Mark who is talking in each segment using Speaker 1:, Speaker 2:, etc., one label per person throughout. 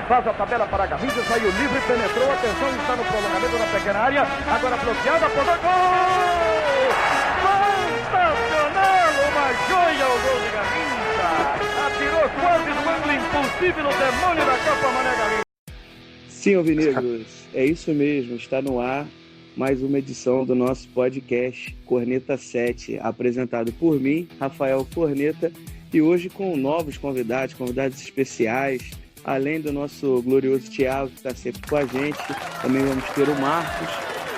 Speaker 1: faz a tabela para Garrincha, saiu livre, penetrou, atenção, está no prolongamento da pequena área, agora bloqueada, por gol! Sensacional, uma joia o gol de Garrincha, atirou quase no ângulo impossível o demônio da Copa Mané Garrincha.
Speaker 2: Sim, alvinegros, é isso mesmo, está no ar mais uma edição do nosso podcast Corneta 7, apresentado por mim, Rafael Corneta, e hoje com novos convidados especiais, além do nosso glorioso Thiago, que está sempre com a gente, também vamos ter o Marcos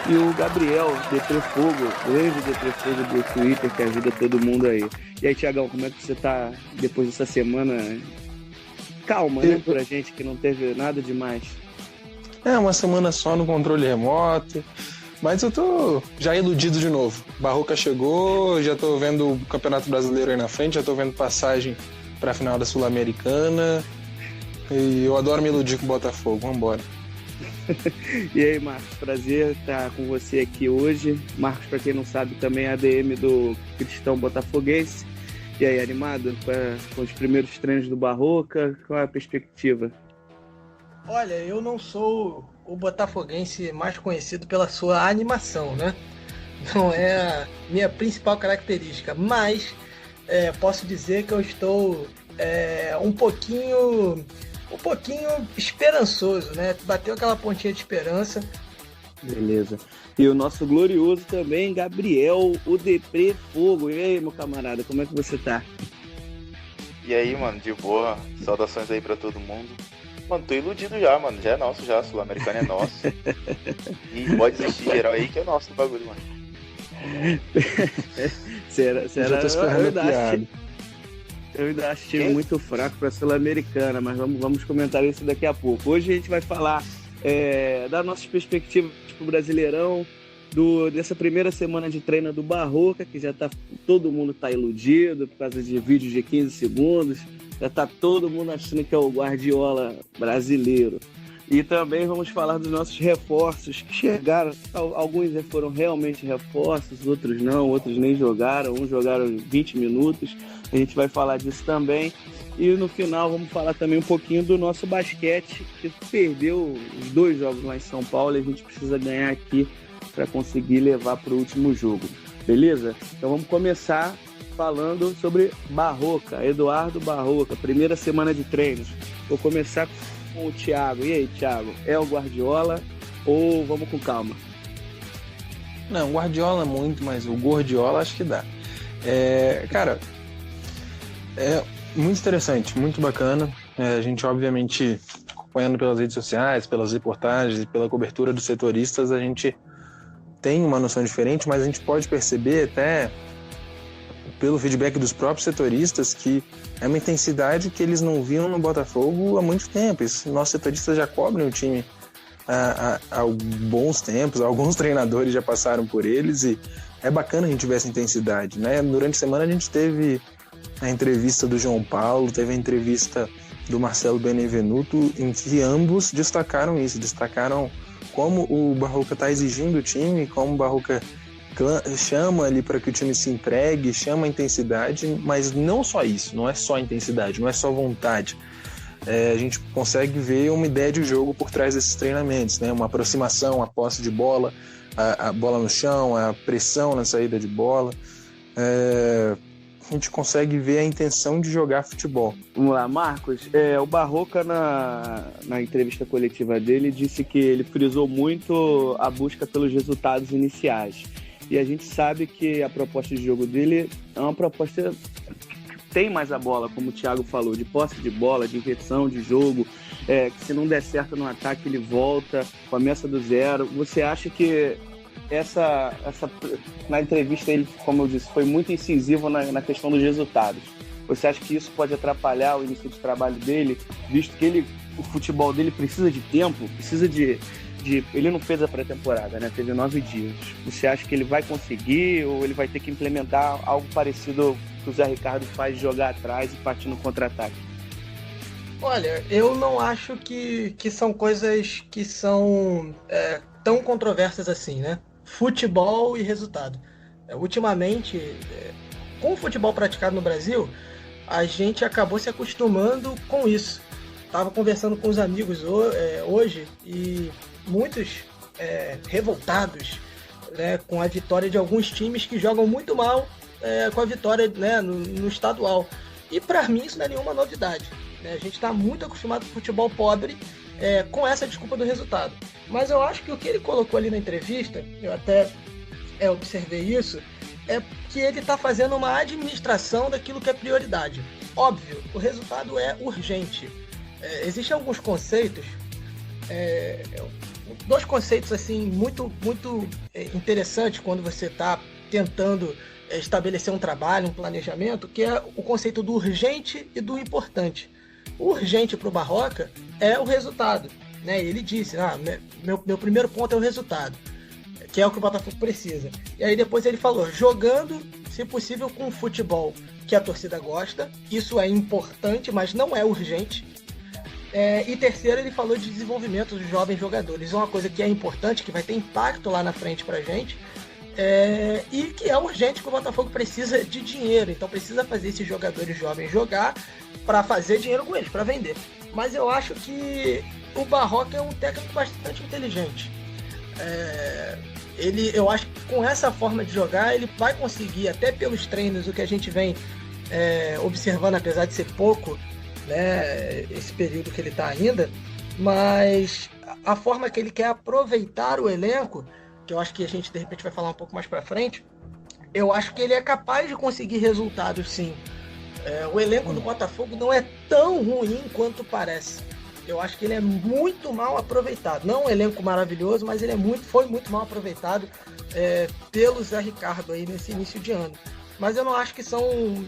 Speaker 2: e o Gabriel, Detrê Fogo, grande Detrê Fogo do Twitter, que ajuda todo mundo aí. E aí, Thiagão, como é que você está depois dessa semana calma, né, pra gente, que não teve nada demais?
Speaker 3: É, uma semana só no controle remoto, mas eu tô já iludido de novo. Barroca chegou, já tô vendo o Campeonato Brasileiro aí na frente, já tô vendo passagem pra final da Sul-Americana, e eu adoro me iludir com o Botafogo, vambora.
Speaker 2: E aí, Marcos, prazer estar com você aqui hoje. Marcos, para quem não sabe, também é ADM do Cristão Botafoguense. E aí, animado com os primeiros treinos do Barroca? Qual é a perspectiva?
Speaker 4: Olha, eu não sou o botafoguense mais conhecido pela sua animação, né? Não é a minha principal característica, mas posso dizer que eu estou um pouquinho esperançoso, né? Bateu aquela pontinha de esperança.
Speaker 2: Beleza. E o nosso glorioso também, Gabriel, o Deprê Fogo. E aí, meu camarada, como é que você tá?
Speaker 5: E aí, mano, de boa. Saudações aí pra todo mundo. Mano, tô iludido já, mano. Já é nosso, já. Sul-Americana é nosso. E pode existir geral aí que é nosso o bagulho, mano.
Speaker 2: Será?
Speaker 3: Já tô esperando a piada.
Speaker 2: Eu ainda acho time muito fraco pra Sul-Americana, mas vamos comentar isso daqui a pouco. Hoje a gente vai falar das nossas perspectivas pro Brasileirão, dessa primeira semana de treino do Barroca, que já todo mundo tá iludido por causa de vídeos de 15 segundos. Já tá todo mundo achando que é o Guardiola brasileiro. E também vamos falar dos nossos reforços que chegaram. Alguns já foram realmente reforços, outros não, outros nem jogaram. Uns jogaram 20 minutos. A gente vai falar disso também. E no final vamos falar também um pouquinho do nosso basquete, que perdeu os 2 jogos lá em São Paulo e a gente precisa ganhar aqui para conseguir levar para o último jogo. Beleza? Então vamos começar falando sobre Barroca, Eduardo Barroca, primeira semana de treinos. Vou começar com o Thiago. E aí, Thiago, é o Guardiola ou vamos com calma?
Speaker 3: Não, Guardiola muito, mas o Gordiola acho que dá. Cara, é muito interessante, muito bacana. A gente, obviamente, acompanhando pelas redes sociais, pelas reportagens, pela cobertura dos setoristas, a gente tem uma noção diferente, mas a gente pode perceber até pelo feedback dos próprios setoristas que é uma intensidade que eles não viam no Botafogo há muito tempo. Nossos setoristas já cobrem o time há bons tempos, alguns treinadores já passaram por eles e é bacana a gente ver essa intensidade, né? Durante a semana a gente teve a entrevista do João Paulo, teve a entrevista do Marcelo Benevenuto, em que ambos destacaram isso, destacaram como o Barroca está exigindo o time, como o Barroca chama ali para que o time se entregue, chama a intensidade, mas não só isso, não é só intensidade, não é só vontade. A gente consegue ver uma ideia de jogo por trás desses treinamentos, né? Uma aproximação, a posse de bola, a bola no chão, a pressão na saída de bola. A gente consegue ver a intenção de jogar futebol.
Speaker 2: Vamos lá, Marcos. O Barroca, na entrevista coletiva dele, disse que ele frisou muito a busca pelos resultados iniciais. E a gente sabe que a proposta de jogo dele é uma proposta que tem mais a bola, como o Thiago falou, de posse de bola, de inversão de jogo, que se não der certo no ataque ele volta, começa do zero. Você acha que na entrevista ele, como eu disse, foi muito incisivo na questão dos resultados? Você acha que isso pode atrapalhar o início de trabalho dele, visto que o futebol dele precisa de tempo, precisa de ele não fez a pré-temporada, né? Teve 9 dias. Você acha que ele vai conseguir ou ele vai ter que implementar algo parecido que o Zé Ricardo faz, de jogar atrás e partir no contra-ataque?
Speaker 4: Olha, eu não acho que são coisas que são tão controversas assim, né? Futebol e resultado. Ultimamente, com o futebol praticado no Brasil, a gente acabou se acostumando com isso. Estava conversando com os amigos hoje e muitos revoltados, né, com a vitória de alguns times que jogam muito mal com a vitória, né, no estadual. E para mim isso não é nenhuma novidade, né? A gente está muito acostumado com futebol pobre com essa desculpa do resultado. Mas eu acho que o que ele colocou ali na entrevista, eu até observei isso, é que ele está fazendo uma administração daquilo que é prioridade. Óbvio, o resultado é urgente. Existem alguns conceitos, dois conceitos assim muito interessantes quando você está tentando estabelecer um trabalho, um planejamento, que é o conceito do urgente e do importante. O urgente para o Barroca é o resultado, né? Ele disse, meu primeiro ponto é o resultado, que é o que o Botafogo precisa. E aí depois ele falou, jogando, se possível, com futebol que a torcida gosta, isso é importante, mas não é urgente. E terceiro, ele falou de desenvolvimento dos jovens jogadores, uma coisa que é importante, que vai ter impacto lá na frente pra gente, e que é urgente, que o Botafogo precisa de dinheiro, então precisa fazer esses jogadores jovens jogar para fazer dinheiro com eles, para vender. Mas eu acho que o Barroca é um técnico bastante inteligente. Eu acho que com essa forma de jogar ele vai conseguir, até pelos treinos, o que a gente vem observando, apesar de ser pouco, né, esse período que ele está ainda, mas a forma que ele quer aproveitar o elenco, que eu acho que a gente de repente vai falar um pouco mais para frente, eu acho que ele é capaz de conseguir resultados, sim. O elenco do Botafogo não é tão ruim quanto parece. Eu acho que ele é muito mal aproveitado. Não um elenco maravilhoso, mas ele foi muito mal aproveitado pelo Zé Ricardo aí nesse início de ano. Mas eu não acho que são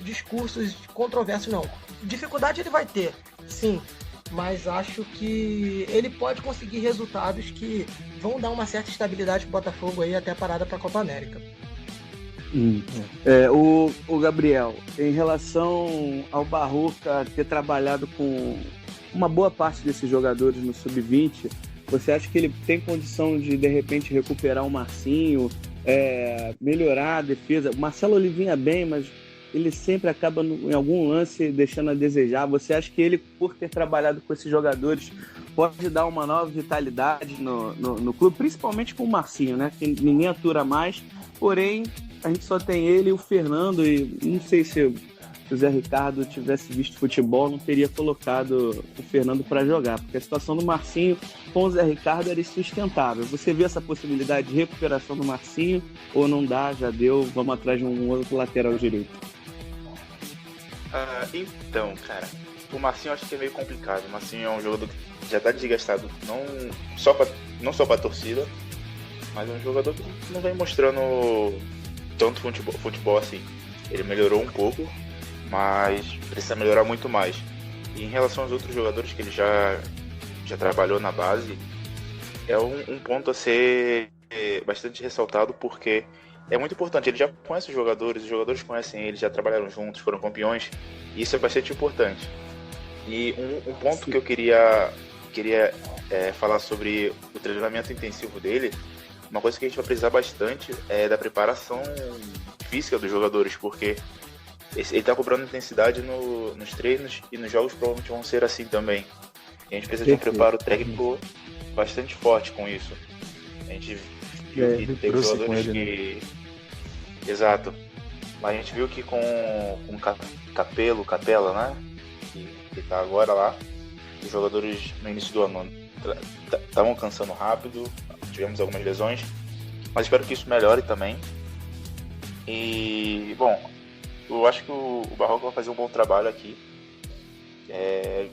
Speaker 4: discursos controversos, não. Dificuldade ele vai ter, sim. Mas acho que ele pode conseguir resultados que vão dar uma certa estabilidade pro Botafogo aí até a parada para a Copa América.
Speaker 2: O Gabriel, em relação ao Barroca ter trabalhado com uma boa parte desses jogadores no Sub-20, você acha que ele tem condição de repente recuperar o Marcinho, melhorar a defesa? O Marcelo Olivinha bem, mas ele sempre acaba em algum lance deixando a desejar. Você acha que ele, por ter trabalhado com esses jogadores, pode dar uma nova vitalidade no clube, principalmente com o Marcinho, né? Que ninguém atura mais, porém a gente só tem ele e o Fernando, e não sei se o Zé Ricardo tivesse visto futebol, não teria colocado o Fernando para jogar, porque a situação do Marcinho com o Zé Ricardo era insustentável. Você vê essa possibilidade de recuperação do Marcinho, ou não dá, já deu, vamos atrás de um outro lateral direito?
Speaker 5: Então, cara, o Marcinho eu acho que é meio complicado. O Marcinho é um jogador que já está desgastado, não só para a torcida, mas é um jogador que não vem mostrando tanto futebol assim. Ele melhorou um pouco, mas precisa melhorar muito mais. E em relação aos outros jogadores que ele já trabalhou na base, é um ponto a ser bastante ressaltado, porque é muito importante. Ele já conhece os jogadores conhecem ele, já trabalharam juntos, foram campeões, e isso é bastante importante. E um ponto que eu queria falar sobre o treinamento intensivo dele, uma coisa que a gente vai precisar bastante é da preparação física dos jogadores, porque ele está cobrando intensidade nos treinos, e nos jogos provavelmente vão ser assim também. E a gente precisa de um preparo técnico bastante forte com isso. A gente viu que tem jogadores que... Exato. Mas a gente viu que com Capela, né? Que tá agora lá, os jogadores no início do ano estavam cansando rápido, tivemos algumas lesões, mas espero que isso melhore também. E, bom, eu acho que o Barroca vai fazer um bom trabalho aqui.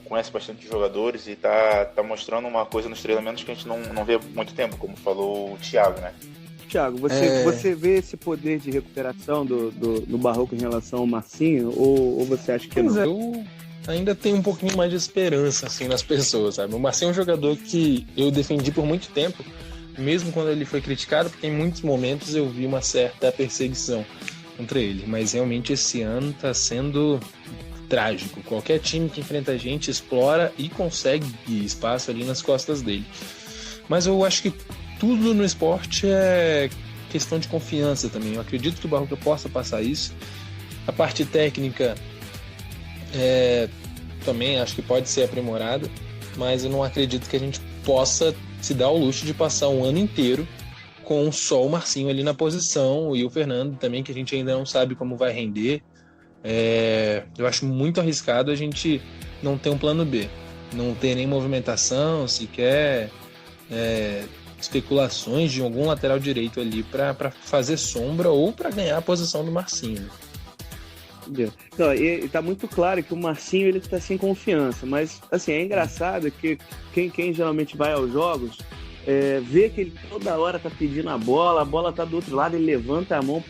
Speaker 5: Conhece bastante jogadores e tá mostrando uma coisa nos treinamentos que a gente não vê há muito tempo, como falou o Thiago, né?
Speaker 2: Thiago, você vê esse poder de recuperação do Barroca em relação ao Marcinho, ou você acha que não?
Speaker 3: Eu ainda tenho um pouquinho mais de esperança assim, nas pessoas, sabe? O Marcinho é um jogador que eu defendi por muito tempo, mesmo quando ele foi criticado, porque em muitos momentos eu vi uma certa perseguição contra ele, mas realmente esse ano tá sendo trágico. Qualquer time que enfrenta a gente explora e consegue espaço ali nas costas dele. Mas eu acho que tudo no esporte é questão de confiança também. Eu acredito que o Barroca possa passar isso. A parte técnica também acho que pode ser aprimorada, mas eu não acredito que a gente possa se dar o luxo de passar um ano inteiro com só o Marcinho ali na posição e o Fernando também, que a gente ainda não sabe como vai render. Eu acho muito arriscado a gente não ter um plano B, não ter nem movimentação, sequer especulações de algum lateral direito ali para fazer sombra ou para ganhar a posição do Marcinho.
Speaker 2: Não, e tá muito claro que o Marcinho ele tá sem confiança, mas assim, é engraçado que quem geralmente vai aos jogos vê que ele toda hora tá pedindo a bola tá do outro lado, ele levanta a mão,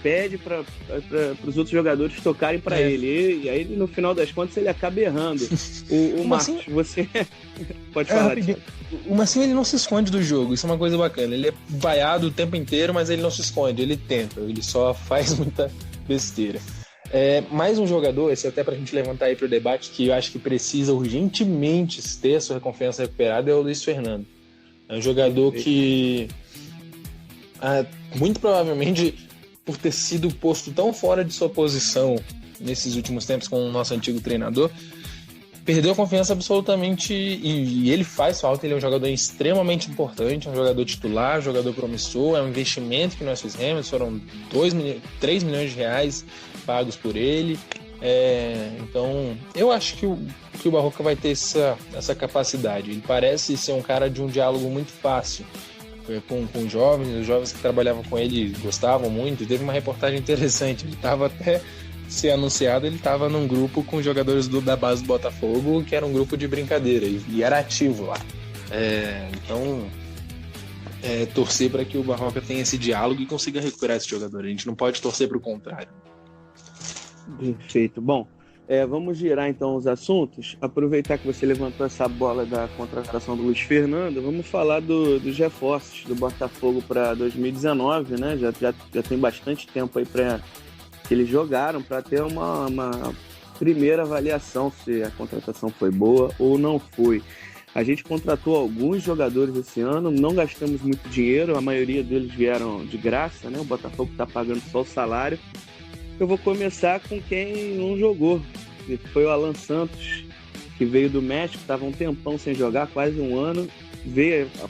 Speaker 2: pede para os outros jogadores tocarem para ele, e aí no final das contas ele acaba errando. O Marcos, você pode falar.
Speaker 3: O Marcinho ele não se esconde do jogo, isso é uma coisa bacana, ele é vaiado o tempo inteiro, mas ele não se esconde, ele tenta, ele só faz muita besteira. Mais um jogador, esse até pra gente levantar aí pro debate, que eu acho que precisa urgentemente ter a sua confiança recuperada, é o Luiz Fernando. É um jogador que muito provavelmente, por ter sido posto tão fora de sua posição nesses últimos tempos com o nosso antigo treinador, perdeu a confiança absolutamente, e ele faz falta. Ele é um jogador extremamente importante, é um jogador titular, um jogador promissor, é um investimento que nós fizemos, foram 3 milhões de reais pagos por ele. Então eu acho que o Barroca vai ter essa capacidade. Ele parece ser um cara de um diálogo muito fácil com os jovens que trabalhavam com ele gostavam muito. Teve uma reportagem interessante, ele estava até ser anunciado, ele estava num grupo com jogadores da base do Botafogo, que era um grupo de brincadeira, e era ativo lá. Então torcer para que o Barroca tenha esse diálogo e consiga recuperar esse jogador. A gente não pode torcer para o contrário.
Speaker 2: Perfeito. Bom, vamos girar então os assuntos. Aproveitar que você levantou essa bola da contratação do Luiz Fernando, vamos falar dos reforços do Botafogo para 2019, né? Já tem bastante tempo aí para que eles jogaram, para ter uma primeira avaliação se a contratação foi boa ou não foi. A gente contratou alguns jogadores esse ano, não gastamos muito dinheiro, a maioria deles vieram de graça, né? O Botafogo está pagando só o salário. Eu vou começar com quem não jogou, que foi o Alan Santos, que veio do México, estava um tempão sem jogar, quase um ano.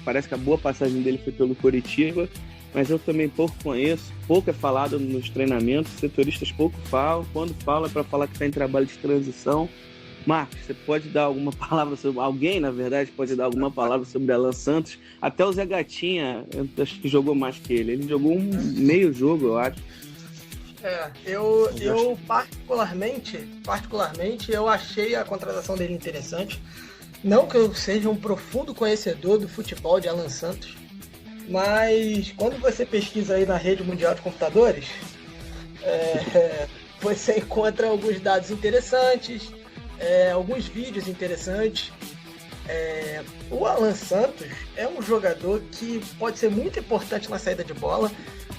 Speaker 2: Parece que a boa passagem dele foi pelo Coritiba, mas eu também pouco conheço, pouco é falado nos treinamentos, setoristas pouco falam, quando falam é para falar que está em trabalho de transição. Marcos, você pode dar alguma palavra sobre... Alguém, na verdade, pode dar alguma palavra sobre Alan Santos? Até o Zé Gatinha, eu acho que jogou mais que ele. Ele jogou meio jogo, eu acho.
Speaker 4: Eu particularmente, eu achei a contratação dele interessante. Não que eu seja um profundo conhecedor do futebol de Alan Santos, mas quando você pesquisa aí na rede mundial de computadores, você encontra alguns dados interessantes, alguns vídeos interessantes. O Alan Santos é um jogador que pode ser muito importante na saída de bola,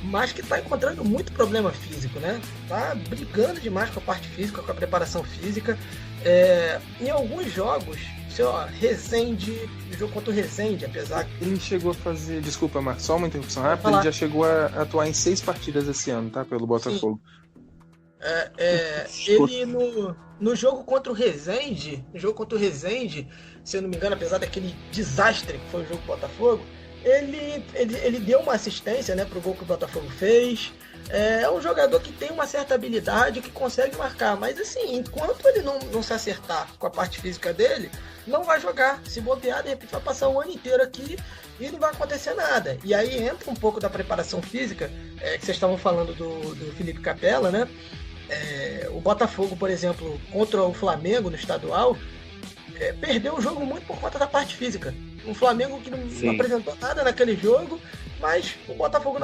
Speaker 4: mas que está encontrando muito problema físico, né? Tá brigando demais com a parte física, com a preparação física. Em alguns jogos, Resende, o jogo contra o Resende, apesar que...
Speaker 3: Ele chegou a fazer... Desculpa, Marcos, só uma interrupção rápida. Ele já chegou a atuar em 6 partidas esse ano, tá? Pelo Botafogo.
Speaker 4: Ele no jogo contra o Resende, se eu não me engano, apesar daquele desastre que foi o jogo do Botafogo, ele deu uma assistência, né, pro gol que o Botafogo fez. É um jogador que tem uma certa habilidade, que consegue marcar, mas assim, enquanto ele não se acertar com a parte física dele, não vai jogar. Se bobear, de repente vai passar o ano inteiro aqui e não vai acontecer nada. E aí entra um pouco da preparação física, que vocês estavam falando do Felipe Capella, né? O Botafogo, por exemplo, contra o Flamengo no estadual, perdeu o jogo muito por conta da parte física. Um Flamengo que não apresentou nada naquele jogo, mas o Botafogo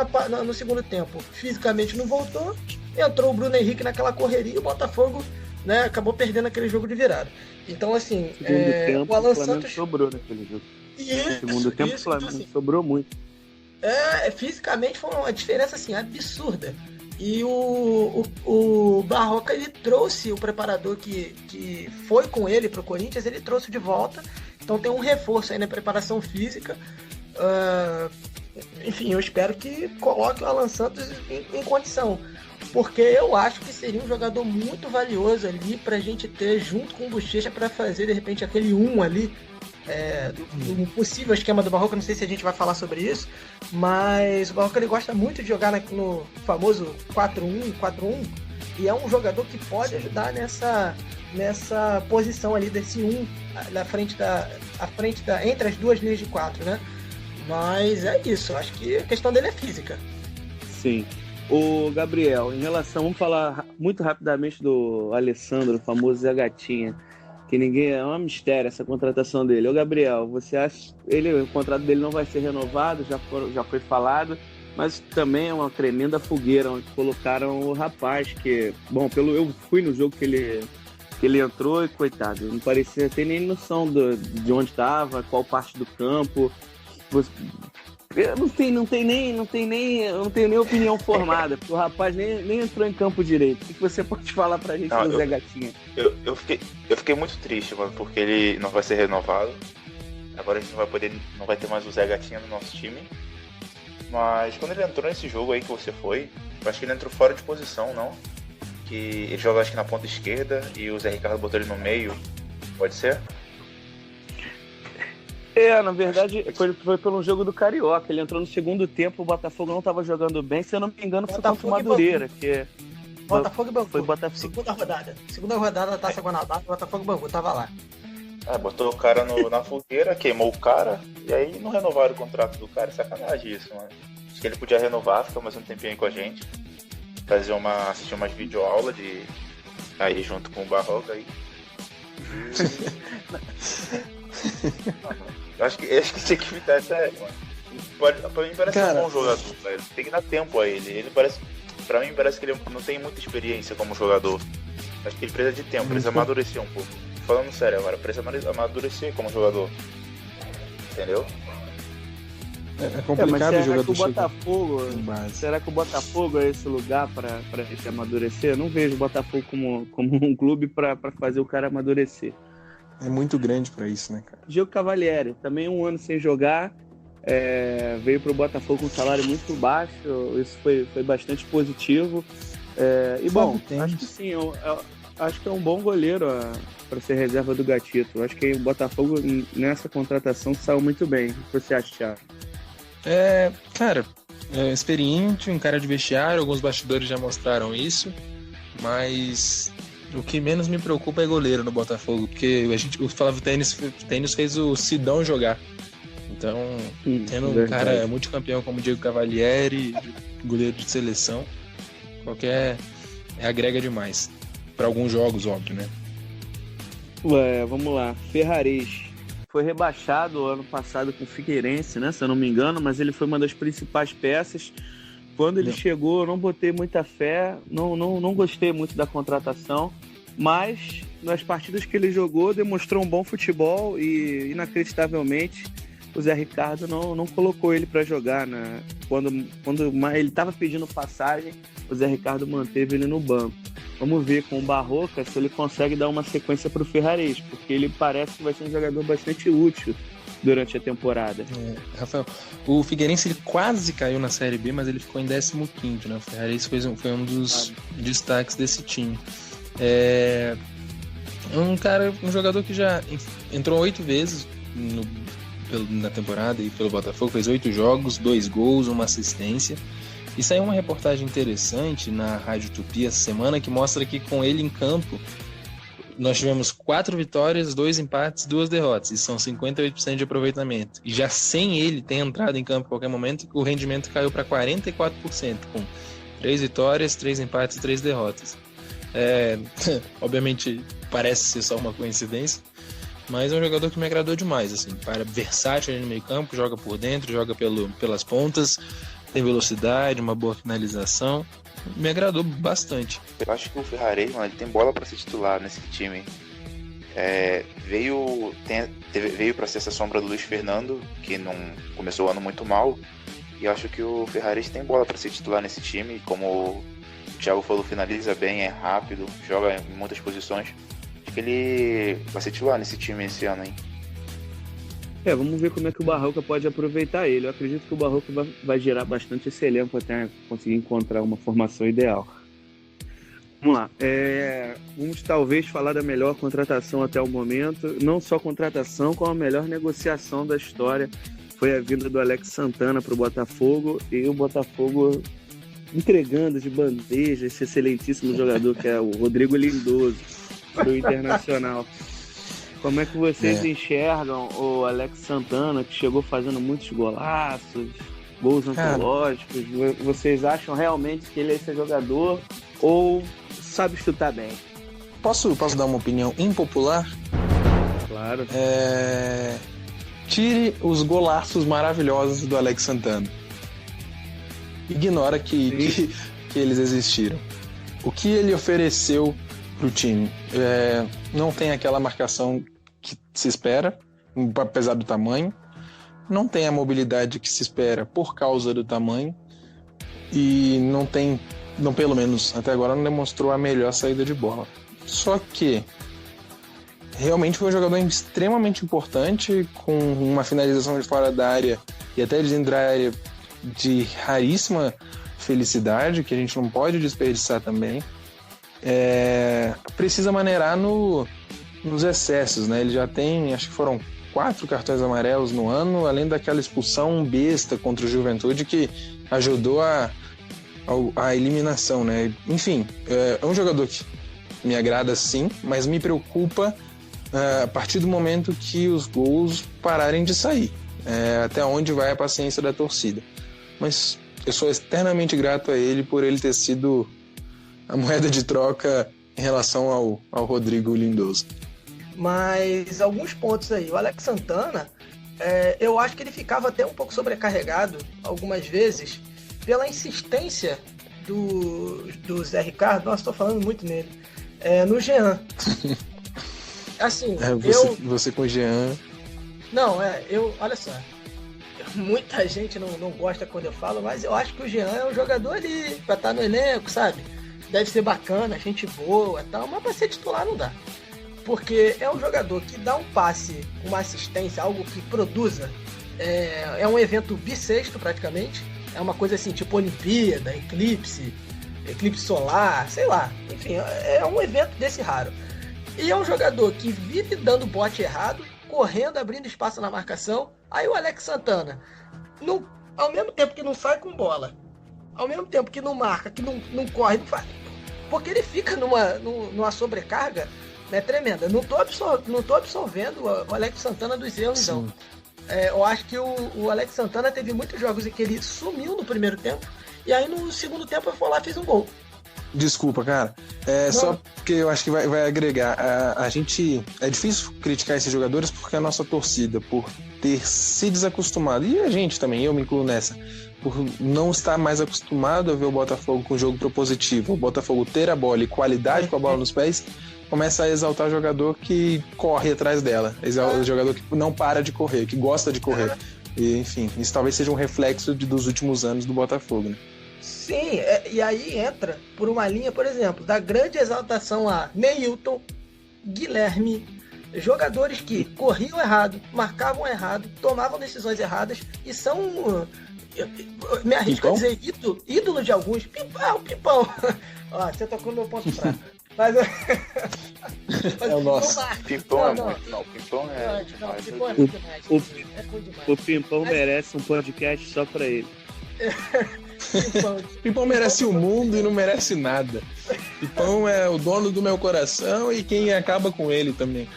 Speaker 4: no segundo tempo fisicamente não voltou, entrou o Bruno Henrique naquela correria e o Botafogo, né, acabou perdendo aquele jogo de virada. Então assim,
Speaker 2: o Alan Santos sobrou naquele jogo. Segundo tempo o Flamengo assim, sobrou muito.
Speaker 4: Fisicamente foi uma diferença assim absurda. E o Barroca, ele trouxe o preparador que foi com ele para o Corinthians, ele trouxe de volta. Então tem um reforço aí na preparação física. Enfim, eu espero que coloque o Alan Santos em condição. porque eu acho que seria um jogador muito valioso ali pra gente ter junto com o Bochecha para fazer de repente aquele 1 ali, do possível esquema do Barroca. Não sei se a gente vai falar sobre isso, mas o Barroca ele gosta muito de jogar no famoso 4-1, 4-1, e é um jogador que pode ajudar nessa posição ali desse 1 entre as duas linhas de 4, né? Mas é isso, acho que a questão dele é física.
Speaker 2: Sim. O Gabriel, em relação, vamos falar muito rapidamente do Alessandro, o famoso Zé Gatinha, que ninguém, é um mistério essa contratação dele. Ô Gabriel, você acha o contrato dele não vai ser renovado, já foi falado, mas também é uma tremenda fogueira onde colocaram o rapaz que, bom, eu fui no jogo que ele entrou e coitado, não parecia ter nem noção de onde estava, qual parte do campo. Eu não tenho nem opinião formada, porque o rapaz nem entrou em campo direito. O que você pode falar pra gente do Zé Gatinha?
Speaker 5: Eu fiquei muito triste, mano, porque ele não vai ser renovado. Agora a gente não vai ter mais o Zé Gatinha no nosso time. Mas quando ele entrou nesse jogo aí que você foi, eu acho que ele entrou fora de posição, não? Que ele joga acho que na ponta esquerda e o Zé Ricardo botou ele no meio. Pode ser?
Speaker 2: Na verdade, foi pelo jogo do Carioca. Ele entrou no segundo tempo, o Botafogo não estava jogando bem. Se eu não me engano, foi contra o Madureira.
Speaker 4: Botafogo e Bangu.
Speaker 2: Foi Botafogo.
Speaker 4: Segunda rodada da Taça Guanabara, Botafogo e Bangu, tava lá.
Speaker 5: Botou o cara na fogueira, queimou o cara, e aí não renovaram o contrato do cara. Sacanagem isso, mano. Acho que ele podia renovar, ficar mais um tempinho aí com a gente. Assistir umas videoaulas aí junto com o Barroca aí. Acho que tinha que evitar essa mano. Pra mim parece um bom jogador, velho. Tem que dar tempo a ele. Pra mim parece que ele não tem muita experiência como jogador. Acho que ele precisa de tempo, precisa amadurecer um pouco. Falando sério agora, precisa amadurecer como jogador. Entendeu?
Speaker 3: É complicado o jogador
Speaker 2: será que o Botafogo é esse lugar para ele amadurecer? Eu não vejo o Botafogo como um clube para fazer o cara amadurecer.
Speaker 3: É muito grande para isso, né, cara?
Speaker 2: Diego Cavalieri, também um ano sem jogar, veio para o Botafogo com um salário muito baixo, isso foi bastante positivo. E bom, acho que sim, acho que é um bom goleiro para ser reserva do Gatito. Acho que o Botafogo nessa contratação saiu muito bem. O que você acha, Thiago?
Speaker 3: Cara, experiente, um cara de vestiário, alguns bastidores já mostraram isso, mas o que menos me preocupa é goleiro no Botafogo, porque o Flávio Tênis fez o Sidão jogar. Então, tendo um cara multicampeão como o Diego Cavalieri, goleiro de seleção, agrega demais. Para alguns jogos, óbvio, né?
Speaker 2: Vamos lá. Ferrarese foi rebaixado ano passado com o Figueirense, né? Se eu não me engano, mas ele foi uma das principais peças. Quando ele chegou, eu não botei muita fé, não gostei muito da contratação, mas nas partidas que ele jogou, demonstrou um bom futebol e, inacreditavelmente, o Zé Ricardo não colocou ele para jogar, né? Quando ele estava pedindo passagem, o Zé Ricardo manteve ele no banco. Vamos ver com o Barroca se ele consegue dar uma sequência para o Ferrarese, porque ele parece que vai ser um jogador bastante útil durante a temporada.
Speaker 3: Rafael, o Figueirense ele quase caiu na Série B, mas ele ficou em 15º, né? O Ferrarese foi um dos destaques desse time. Um jogador que já entrou 8 vezes na temporada e pelo Botafogo, fez 8 jogos, 2 gols, 1 assistência. E saiu uma reportagem interessante na Rádio Tupi essa semana que mostra que com ele em campo nós tivemos 4 vitórias, 2 empates, 2 derrotas, e são 58% de aproveitamento. E já sem ele ter entrado em campo em qualquer momento, o rendimento caiu para 44%, com 3 vitórias, 3 empates e 3 derrotas. Obviamente parece ser só uma coincidência, mas é um jogador que me agradou demais, assim, versátil ali no meio campo, joga por dentro, joga pelas pontas, tem velocidade, uma boa finalização. Me agradou bastante.
Speaker 5: Eu acho que o Ferrarese, mano, ele tem bola para ser titular nesse time. Veio para ser essa sombra do Luiz Fernando, que não começou o ano muito mal. E eu acho que o Ferrarese tem bola para ser titular nesse time. Como o Thiago falou, finaliza bem, é rápido, joga em muitas posições. Acho que ele vai ser titular nesse time esse ano, hein?
Speaker 2: Vamos ver como é que o Barroca pode aproveitar ele. Eu acredito que o Barroca vai gerar bastante esse elenco até conseguir encontrar uma formação ideal. Vamos lá. Vamos talvez falar da melhor contratação até o momento. Não só contratação, como a melhor negociação da história. Foi a vinda do Alex Santana para o Botafogo. E o Botafogo entregando de bandeja esse excelentíssimo jogador que é o Rodrigo Lindoso, do Internacional. Como é que vocês enxergam o Alex Santana, que chegou fazendo muitos golaços, gols antológicos? Vocês acham realmente que ele é esse jogador ou sabe chutar bem?
Speaker 3: Posso dar uma opinião impopular?
Speaker 2: Claro.
Speaker 3: Tire os golaços maravilhosos do Alex Santana. Ignora que eles existiram. O que ele ofereceu pro time? Não tem aquela marcação que se espera, apesar do tamanho. Não tem a mobilidade que se espera por causa do tamanho. E não, pelo menos até agora, não demonstrou a melhor saída de bola. Só que realmente foi um jogador extremamente importante, com uma finalização de fora da área e até de dentro da área de raríssima felicidade, que a gente não pode desperdiçar também. Precisa maneirar nos excessos, né? Ele já tem, acho que foram 4 cartões amarelos no ano, além daquela expulsão besta contra o Juventude que ajudou a eliminação, né? Enfim, é um jogador que me agrada sim, mas me preocupa a partir do momento que os gols pararem de sair. Até onde vai a paciência da torcida. Mas eu sou eternamente grato a ele por ele ter sido a moeda de troca em relação ao Rodrigo Lindoso.
Speaker 4: Mas alguns pontos aí. O Alex Santana, eu acho que ele ficava até um pouco sobrecarregado algumas vezes pela insistência do Zé Ricardo. Nossa, estou falando muito nele. No Jean. Assim,
Speaker 3: você com o Jean...
Speaker 4: Não, olha só. Muita gente não gosta quando eu falo, mas eu acho que o Jean é um jogador ali pra estar no elenco, sabe? Deve ser bacana, gente boa e tal, mas pra ser titular não dá. Porque é um jogador que dá um passe, uma assistência, algo que produza. É um evento bissexto praticamente. É uma coisa assim, tipo Olimpíada, eclipse solar, sei lá. Enfim, é um evento desse raro. E é um jogador que vive dando bote errado, correndo, abrindo espaço na marcação. Aí o Alex Santana, ao mesmo tempo que não sai com bola, ao mesmo tempo que não marca, que não corre, não faz. Porque ele fica numa sobrecarga, né, tremenda. Não tô absolvendo o Alex Santana dos erros, não. Eu acho que o Alex Santana teve muitos jogos em que ele sumiu no primeiro tempo, e aí no segundo tempo ele foi lá e fez um gol.
Speaker 3: Desculpa, cara. Só porque eu acho que vai agregar. A gente... É difícil criticar esses jogadores porque a nossa torcida, por ter se desacostumado, e a gente também, eu me incluo nessa, por não estar mais acostumado a ver o Botafogo com jogo propositivo, o Botafogo ter a bola e qualidade com a bola nos pés, começa a exaltar o jogador que corre atrás dela. O jogador que não para de correr, que gosta de correr. E, enfim, isso talvez seja um reflexo dos últimos anos do Botafogo, né?
Speaker 4: Sim, e aí entra por uma linha, por exemplo, da grande exaltação a Neilton, Guilherme, jogadores que corriam errado, marcavam errado, tomavam decisões erradas e são, me arrisco a dizer, ídolo de alguns. Pipão. Ó, você tocou no meu ponto fraco. Mas
Speaker 3: é o nosso.
Speaker 5: Pimpão é muito. Não, Pimpão é demais.
Speaker 4: Pimpão é muito demais.
Speaker 2: O Pimpão merece um podcast só pra ele.
Speaker 3: Pipão merece o mundo e não merece nada. Pipão é o dono do meu coração e quem acaba com ele também.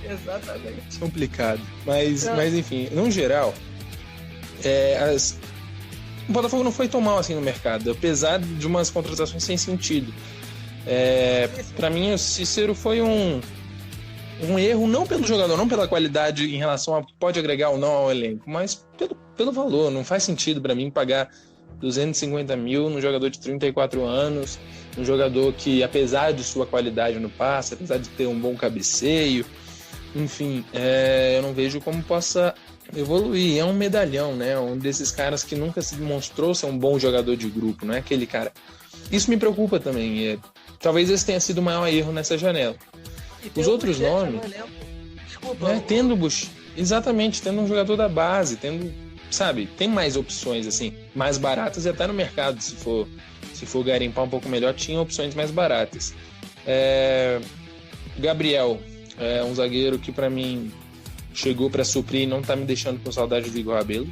Speaker 4: Exatamente.
Speaker 3: Complicado. Mas enfim, no geral, o Botafogo não foi tão mal assim no mercado, apesar de umas contratações sem sentido. Pra mim, o Cícero foi um erro, não pelo jogador, não pela qualidade em relação a pode agregar ou não ao elenco, mas pelo valor. Não faz sentido pra mim pagar 250 mil num jogador de 34 anos, um jogador que, apesar de sua qualidade no passe, apesar de ter um bom cabeceio, enfim, eu não vejo como possa evoluir. É um medalhão, né? Um desses caras que nunca se demonstrou ser um bom jogador de grupo, não é aquele cara. Isso me preocupa também. Talvez esse tenha sido o maior erro nessa janela. Os outros nomes, tendo exatamente, tendo um jogador da base, tendo, sabe, tem mais opções assim, mais baratas e até no mercado, se se for garimpar um pouco melhor, tinha opções mais baratas. Gabriel é um zagueiro que para mim chegou para suprir e não tá me deixando com saudade do Igor Rabelo.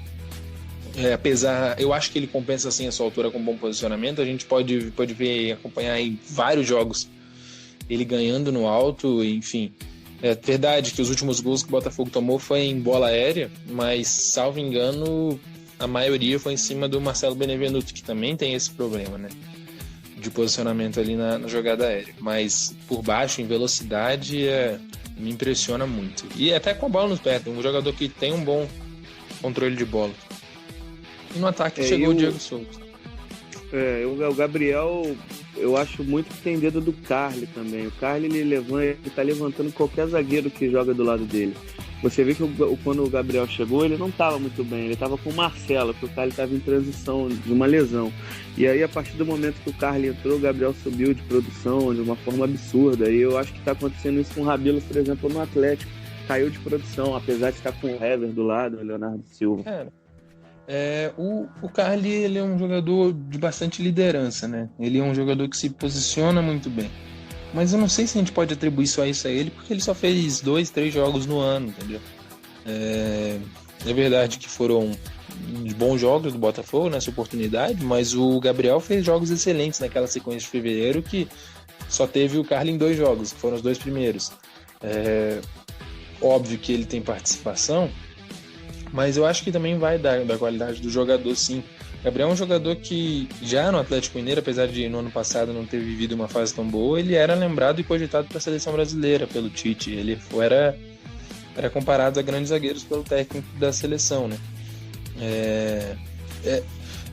Speaker 3: Apesar, eu acho que ele compensa assim a sua altura com bom posicionamento. A gente pode ver e acompanhar em vários jogos ele ganhando no alto, enfim. É verdade que os últimos gols que o Botafogo tomou foi em bola aérea, mas, salvo engano, a maioria foi em cima do Marcelo Benevenuto, que também tem esse problema, né, de posicionamento ali na jogada aérea. Mas por baixo, em velocidade, me impressiona muito. E até com a bola nos pés, um jogador que tem um bom controle de bola. E no ataque chegou o Diego Souza.
Speaker 2: O Gabriel, eu acho muito que tem dedo do Carly também. O Carly, ele tá levantando qualquer zagueiro que joga do lado dele. Você vê que quando o Gabriel chegou, ele não estava muito bem. Ele estava com o Marcelo, porque o Carly estava em transição de uma lesão. E aí, a partir do momento que o Carly entrou, o Gabriel subiu de produção de uma forma absurda. E eu acho que está acontecendo isso com o Rabelo, por exemplo, no Atlético. Caiu de produção, apesar de estar com o Hever do lado, o Leonardo Silva.
Speaker 3: O Carly, ele é um jogador de bastante liderança, né? Ele é um jogador que se posiciona muito bem. Mas eu não sei se a gente pode atribuir só isso a ele, porque ele só fez 2, 3 jogos no ano, entendeu? É verdade que foram bons jogos do Botafogo nessa oportunidade, mas o Gabriel fez jogos excelentes naquela sequência de fevereiro, que só teve o Carly em 2 jogos, que foram os 2 primeiros. Óbvio que ele tem participação, mas eu acho que também vai da qualidade do jogador, sim. O Gabriel é um jogador que, já no Atlético Mineiro, apesar de no ano passado não ter vivido uma fase tão boa, ele era lembrado e cogitado para a seleção brasileira pelo Tite. Ele era comparado a grandes zagueiros pelo técnico da seleção, né?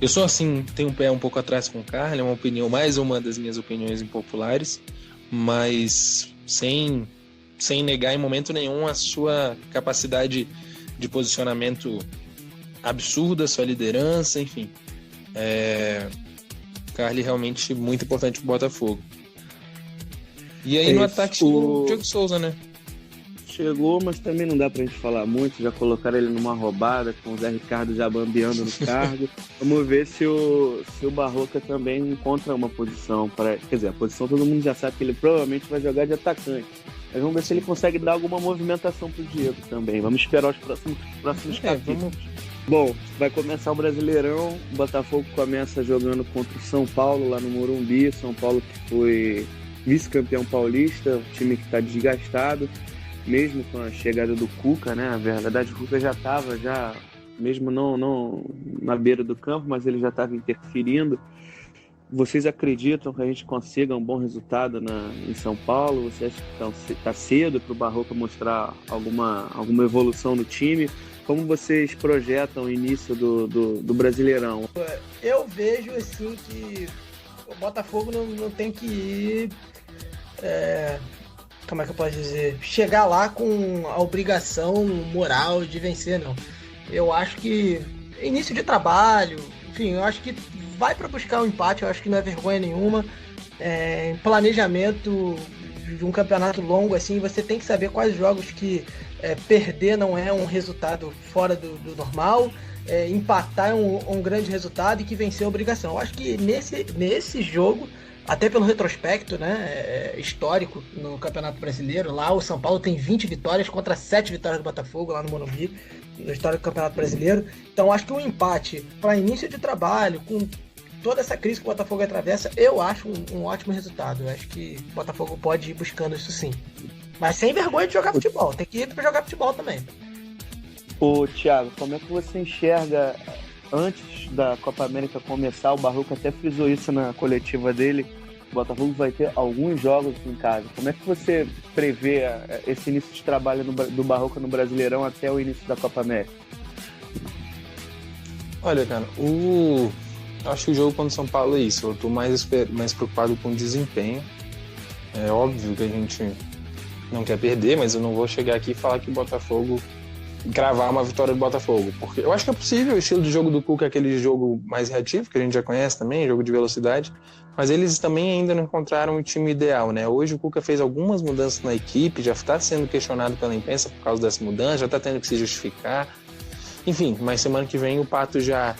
Speaker 3: Eu sou assim, tenho um pé um pouco atrás com o Carly, é uma das minhas opiniões impopulares, mas sem negar em momento nenhum a sua capacidade de posicionamento absurda, sua liderança, enfim. Carly realmente muito importante pro Botafogo. E aí no ataque chegou o Diego Souza, né?
Speaker 2: Chegou, mas também não dá pra gente falar muito. Já colocaram ele numa roubada, com o Zé Ricardo já bambeando no cargo. Vamos ver se o Barroca também encontra uma posição. Quer dizer, a posição todo mundo já sabe que ele provavelmente vai jogar de atacante. Mas vamos ver se ele consegue dar alguma movimentação pro Diego também. Vamos esperar os próximos capítulos. Bom, vai começar o Brasileirão. O Botafogo começa jogando contra o São Paulo lá no Morumbi. São Paulo que foi vice-campeão paulista, um time que está desgastado, mesmo com a chegada do Cuca, né? Na verdade, o Cuca já estava, mesmo não na beira do campo, mas ele já estava interferindo. Vocês acreditam que a gente consiga um bom resultado em São Paulo? Você acha que está cedo para o Barroca mostrar alguma evolução no time? Como vocês projetam o início do Brasileirão?
Speaker 4: Eu vejo assim que o Botafogo não tem que ir, como é que eu posso dizer, chegar lá com a obrigação moral de vencer, não. Eu acho que início de trabalho, enfim, eu acho que vai para buscar o empate, eu acho que não é vergonha nenhuma. Planejamento de um campeonato longo, assim, você tem que saber quais jogos que perder não é um resultado fora do normal, empatar é um grande resultado e que vencer é obrigação. Eu acho que nesse jogo, até pelo retrospecto, né, histórico no Campeonato Brasileiro, lá o São Paulo tem 20 vitórias contra 7 vitórias do Botafogo lá no Morumbi, na história do Campeonato Brasileiro. Então acho que um empate para início de trabalho, com toda essa crise que o Botafogo atravessa, eu acho um ótimo resultado. Eu acho que o Botafogo pode ir buscando isso sim. Mas sem vergonha de jogar futebol. Tem que ir para jogar futebol também.
Speaker 2: Ô, Thiago, como é que você enxerga, antes da Copa América começar, o Barroca até frisou isso na coletiva dele, o Botafogo vai ter alguns jogos em casa. Como é que você prevê esse início de trabalho do Barroca no Brasileirão até o início da Copa América?
Speaker 3: Olha, cara, acho que o jogo contra o São Paulo é isso. Eu tô mais preocupado com o desempenho. É óbvio que a gente não quer perder, mas eu não vou chegar aqui e falar que o Botafogo cravar uma vitória do Botafogo, porque eu acho que é possível. O estilo de jogo do Cuca é aquele jogo mais reativo, que a gente já conhece também, jogo de velocidade, mas eles também ainda não encontraram o time ideal, né? Hoje o Cuca fez algumas mudanças na equipe, já está sendo questionado pela imprensa por causa dessa mudança, já está tendo que se justificar, enfim, mas semana que vem o Pato já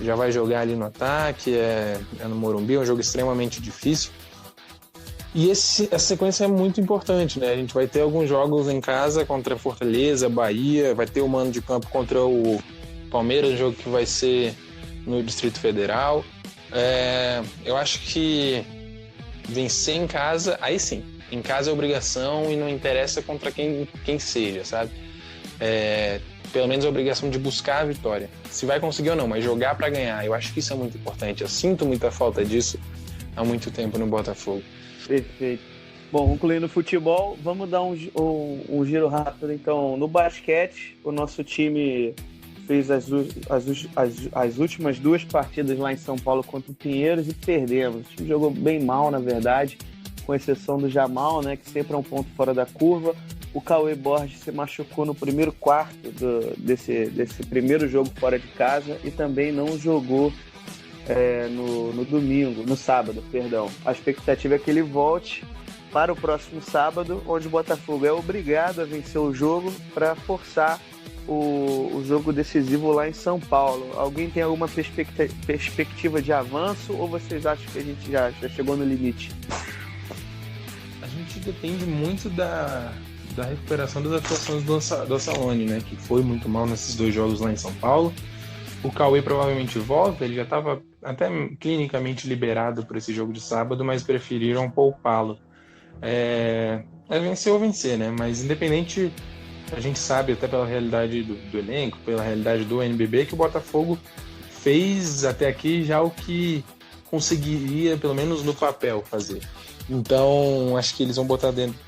Speaker 3: já vai jogar ali no ataque, é no Morumbi, é um jogo extremamente difícil. E essa sequência é muito importante, né? A gente vai ter alguns jogos em casa contra Fortaleza, Bahia, vai ter o mando de campo contra o Palmeiras, um jogo que vai ser no Distrito Federal. Eu acho que vencer em casa, aí sim, em casa é obrigação e não interessa contra quem seja, sabe? Pelo menos a obrigação de buscar a vitória. Se vai conseguir ou não, mas jogar para ganhar, eu acho que isso é muito importante. Eu sinto muita falta disso há muito tempo no Botafogo.
Speaker 2: Perfeito. Bom, concluindo o futebol, vamos dar um giro rápido. Então, no basquete, o nosso time fez as últimas 2 partidas lá em São Paulo contra o Pinheiros e perdemos. O time jogou bem mal, na verdade, com exceção do Jamal, né, que sempre é um ponto fora da curva. O Cauê Borges se machucou no primeiro quarto desse primeiro jogo fora de casa e também não jogou no sábado, perdão. A expectativa é que ele volte para o próximo sábado, onde o Botafogo é obrigado a vencer o jogo para forçar o jogo decisivo lá em São Paulo. Alguém tem alguma perspectiva de avanço ou vocês acham que a gente já chegou no limite?
Speaker 3: A gente depende muito da recuperação das atuações do Ansalone, né, que foi muito mal nesses 2 jogos lá em São Paulo. O Cauê provavelmente volta, ele já estava até clinicamente liberado para esse jogo de sábado, mas preferiram poupá-lo. É vencer ou vencer, né? Mas independente, a gente sabe até pela realidade do elenco, pela realidade do NBB, que o Botafogo fez até aqui já o que conseguiria, pelo menos no papel, fazer. Então, acho que eles vão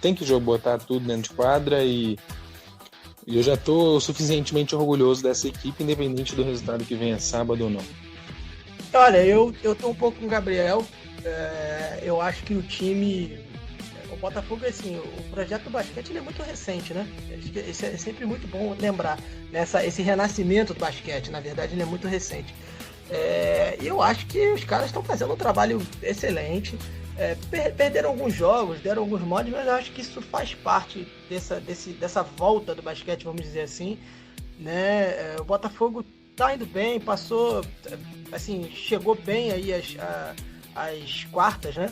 Speaker 3: tem que botar tudo dentro de quadra e eu já estou suficientemente orgulhoso dessa equipe, independente do resultado que venha sábado ou não.
Speaker 4: Olha, eu tô um pouco com o Gabriel. Eu acho que o Botafogo, assim, o projeto do basquete ele é muito recente, né? Isso é sempre muito bom lembrar. Esse renascimento do basquete, na verdade, ele é muito recente. E eu acho que os caras estão fazendo um trabalho excelente. Perderam alguns jogos, deram alguns modos, mas eu acho que isso faz parte dessa volta do basquete, vamos dizer assim, né? O Botafogo tá indo bem, passou, assim, chegou bem aí às quartas, né?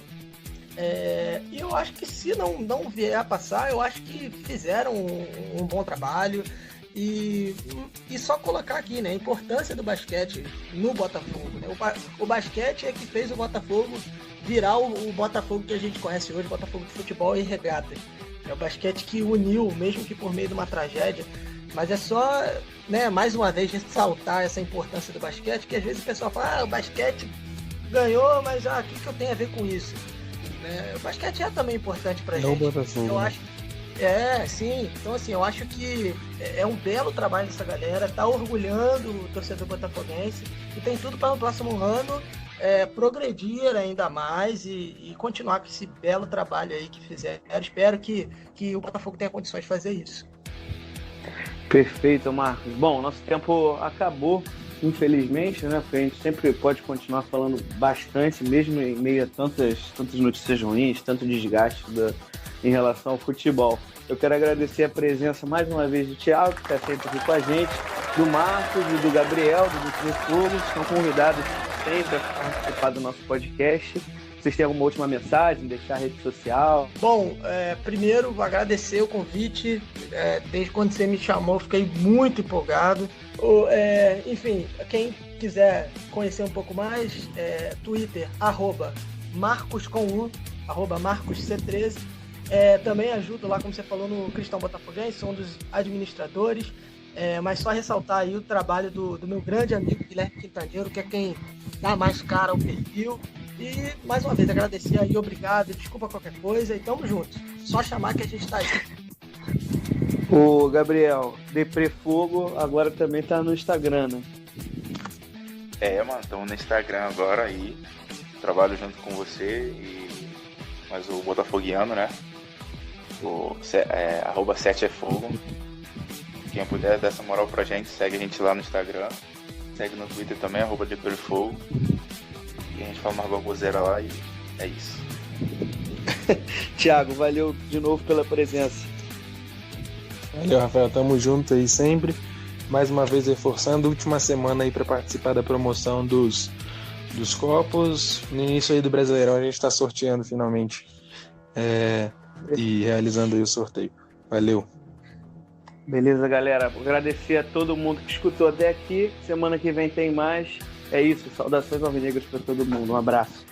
Speaker 4: E eu acho que se não vier a passar, eu acho que fizeram um bom trabalho. E só colocar aqui, né, a importância do basquete no Botafogo, né? O basquete é que fez o Botafogo virar o Botafogo que a gente conhece hoje, Botafogo de futebol e regatas. É o basquete que uniu, mesmo que por meio de uma tragédia. Mas é só, né, mais uma vez, ressaltar essa importância do basquete, que às vezes o pessoal fala, o basquete ganhou, mas o que eu tenho a ver com isso? O basquete é também importante pra gente.
Speaker 3: Botafogo.
Speaker 4: Eu acho. Sim. Então, assim, eu acho que é um belo trabalho dessa galera, tá orgulhando o torcedor botafoguense e tem tudo para no próximo ano progredir ainda mais e continuar com esse belo trabalho aí que fizeram. Eu espero que o Botafogo tenha condições de fazer isso.
Speaker 2: Perfeito, Marcos. Bom, nosso tempo acabou, infelizmente, né? Porque a gente sempre pode continuar falando bastante, mesmo em meio a tantas notícias ruins, tanto desgaste em relação ao futebol. Eu quero agradecer a presença mais uma vez do Thiago, que está sempre aqui com a gente, do Marcos e do Gabriel, do Botafogo, estão convidados sempre a participar do nosso podcast. Vocês têm alguma última mensagem, deixar a rede social?
Speaker 4: Bom, primeiro vou agradecer o convite. Desde quando você me chamou, eu fiquei muito empolgado. Enfim, quem quiser conhecer um pouco mais, Twitter, @marcoscom1, @marcosc13. Também ajudo lá, como você falou, no Cristão Botafoguense, sou um dos administradores. Mas só ressaltar aí o trabalho do meu grande amigo Guilherme Quintaneiro, que é quem dá mais cara ao perfil. E, mais uma vez, agradecer aí, obrigado, desculpa qualquer coisa e tamo junto. Só chamar que a gente tá aí.
Speaker 2: O Gabriel, Deprê Fogo, agora também tá no Instagram, né?
Speaker 5: Mano, estamos no Instagram agora aí. Trabalho junto com você mas o Botafoguiano, né? @7efogo. Quem puder dar essa moral pra gente, segue a gente lá no Instagram. Segue no Twitter também, @deprefogo. E a gente fala uma baboseira lá e é isso.
Speaker 2: Thiago, valeu de novo pela presença.
Speaker 3: Valeu, Rafael, tamo junto aí sempre. mais uma vez reforçando, última semana aí para participar da promoção dos copos. No início aí do Brasileirão a gente está sorteando finalmente e realizando aí o sorteio. Valeu!
Speaker 2: Beleza, galera. Agradecer a todo mundo que escutou até aqui. Semana que vem tem mais. É isso. Saudações alvinegras para todo mundo. Um abraço.